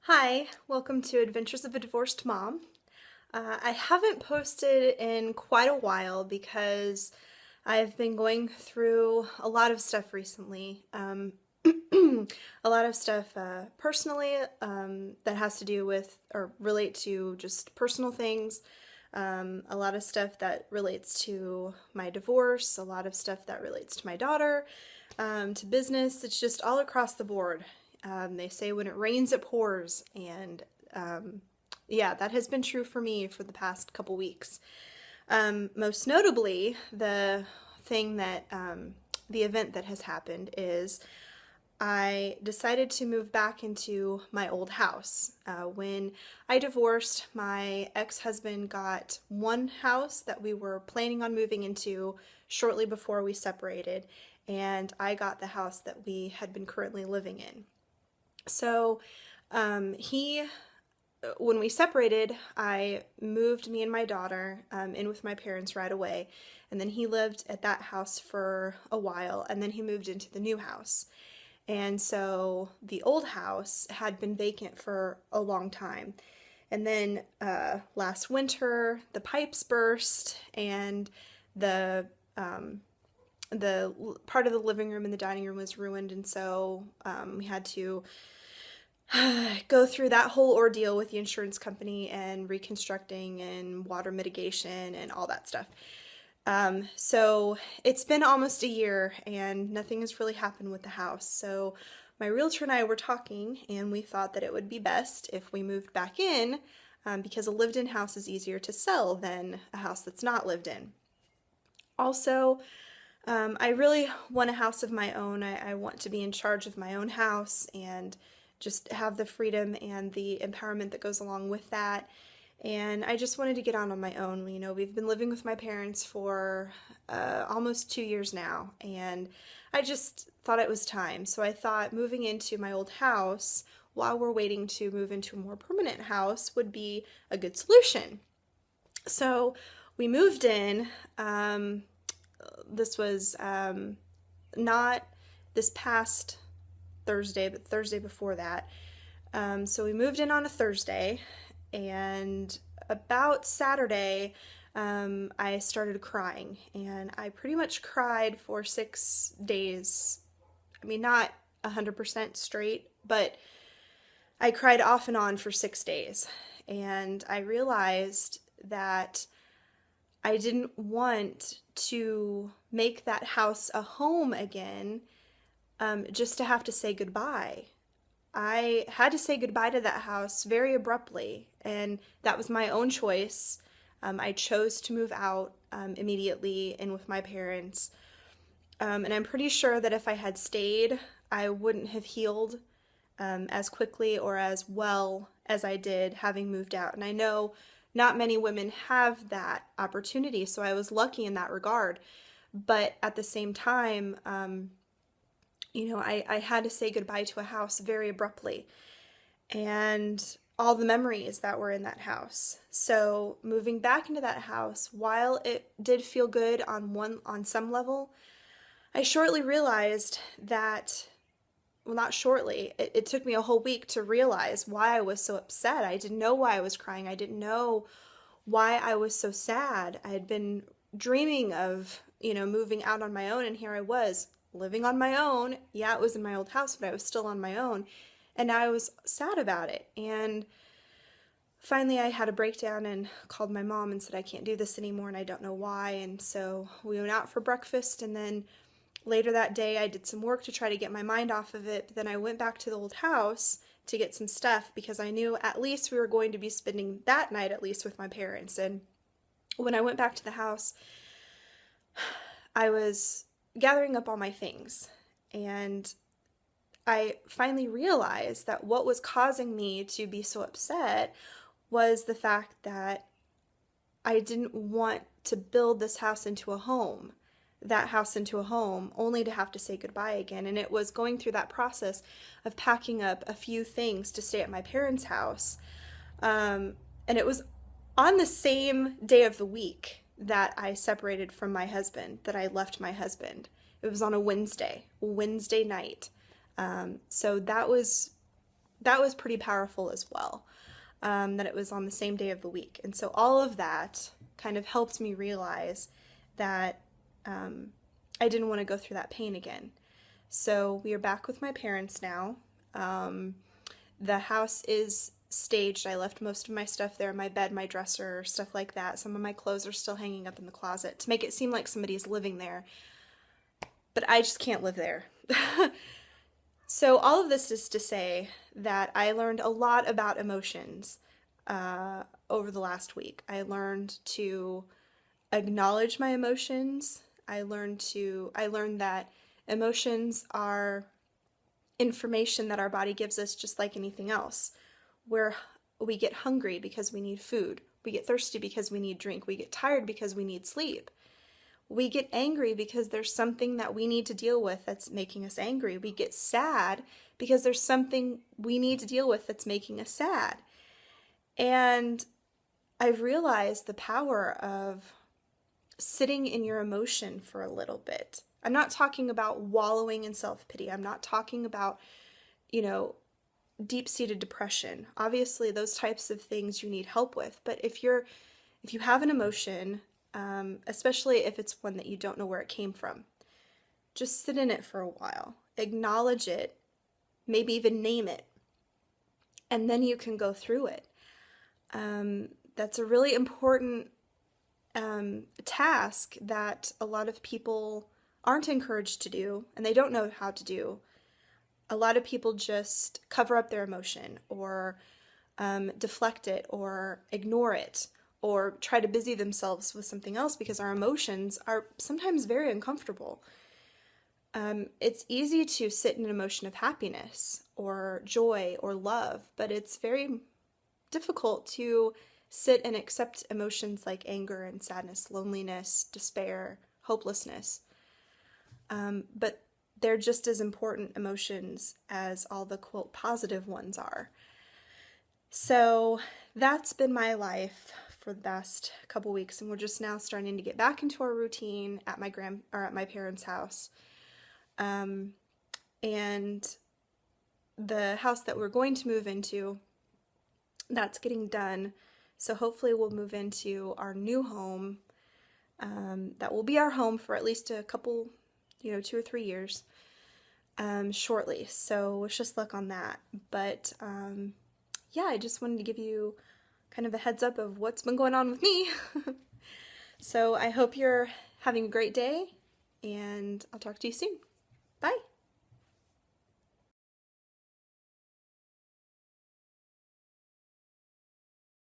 Hi, welcome to Adventures of a Divorced Mom. I haven't posted in quite a while because I've been going through a lot of stuff recently. A lot of stuff personally that has to do with or relate to just personal things. A lot of stuff that relates to my divorce, a lot of stuff that relates to my daughter, to business. It's just all across the board. They say when it rains, it pours, and yeah, that has been true for me for the past couple weeks. Most notably, the event that has happened is I decided to move back into my old house. When I divorced, my ex-husband got one house that we were planning on moving into shortly before we separated, and I got the house that we had been currently living in. So when we separated, I moved me and my daughter in with my parents right away, and then he lived at that house for a while, and then he moved into the new house. And so the old house had been vacant for a long time. And then last winter, the pipes burst, and the part of the living room and the dining room was ruined, and so we had to go through that whole ordeal with the insurance company and reconstructing and water mitigation and all that stuff. So it's been almost a year and nothing has really happened with the house. So my realtor and I were talking, and we thought that it would be best if we moved back in, because a lived-in house is easier to sell than a house that's not lived in. Also, I really want a house of my own. I want to be in charge of my own house and just have the freedom and the empowerment that goes along with that. And I just wanted to get on my own. You know, we've been living with my parents for almost 2 years now, and I just thought it was time. So I thought moving into my old house while we're waiting to move into a more permanent house would be a good solution. So we moved in. This was not this past Thursday, but Thursday before that. So we moved in on a Thursday, and about Saturday, I started crying, and I pretty much cried for 6 days. I mean, not 100% straight, but I cried off and on for 6 days, and I realized that I didn't want to make that house a home again, just to have to say goodbye. I had to say goodbye to that house very abruptly, and that was my own choice. I chose to move out immediately in with my parents, and I'm pretty sure that if I had stayed, I wouldn't have healed as quickly or as well as I did having moved out. And I know not many women have that opportunity, so I was lucky in that regard. But at the same time, you know, I had to say goodbye to a house very abruptly, and all the memories that were in that house. So moving back into that house, while it did feel good on some level, I shortly realized that, well, not shortly, it took me a whole week to realize why I was so upset. I didn't know why I was crying. I didn't know why I was so sad. I had been dreaming of, you know, moving out on my own, and here I was living on my own. Yeah, it was in my old house, but I was still on my own, and now I was sad about it. And finally I had a breakdown and called my mom and said, I can't do this anymore and I don't know why. And so we went out for breakfast, and then later that day I did some work to try to get my mind off of it. But then I went back to the old house to get some stuff because I knew at least we were going to be spending that night at least with my parents. And when I went back to the house, I was gathering up all my things, and I finally realized that what was causing me to be so upset was the fact that I didn't want to build this house into a home, that house into a home, only to have to say goodbye again. And it was going through that process of packing up a few things to stay at my parents' house. And it was on the same day of the week that I separated from my husband, that I left my husband. It was on a Wednesday night. So that was that was pretty powerful as well, that it was on the same day of the week. And so all of that kind of helped me realize that I didn't want to go through that pain again. So we are back with my parents now. The house is staged. I left most of my stuff there, my bed, my dresser, stuff like that. Some of my clothes are still hanging up in the closet to make it seem like somebody's living there. But I just can't live there. So all of this is to say that I learned a lot about emotions over the last week. I learned to acknowledge my emotions. I learned that emotions are information that our body gives us just like anything else. Where we get hungry because we need food. We get thirsty because we need drink. We get tired because we need sleep. We get angry because there's something that we need to deal with that's making us angry. We get sad because there's something we need to deal with that's making us sad. And I've realized the power of sitting in your emotion for a little bit. I'm not talking about wallowing in self-pity. I'm not talking about, deep-seated depression. Obviously, those types of things you need help with. But if you have an emotion, especially if it's one that you don't know where it came from, just sit in it for a while. Acknowledge it, maybe even name it, and then you can go through it. That's a really important task that a lot of people aren't encouraged to do, and they don't know how to do. A lot of people just cover up their emotion or deflect it or ignore it or try to busy themselves with something else because our emotions are sometimes very uncomfortable. It's easy to sit in an emotion of happiness or joy or love, but it's very difficult to sit and accept emotions like anger and sadness, loneliness, despair, hopelessness. But they're just as important emotions as all the, quote, positive ones are. So that's been my life for the past couple weeks, and we're just now starting to get back into our routine at my parents' house. And the house that we're going to move into, that's getting done. So hopefully we'll move into our new home. That will be our home for at least a couple, 2 or 3 years shortly. So wish us luck on that. But yeah, I just wanted to give you kind of a heads up of what's been going on with me. So I hope you're having a great day, and I'll talk to you soon.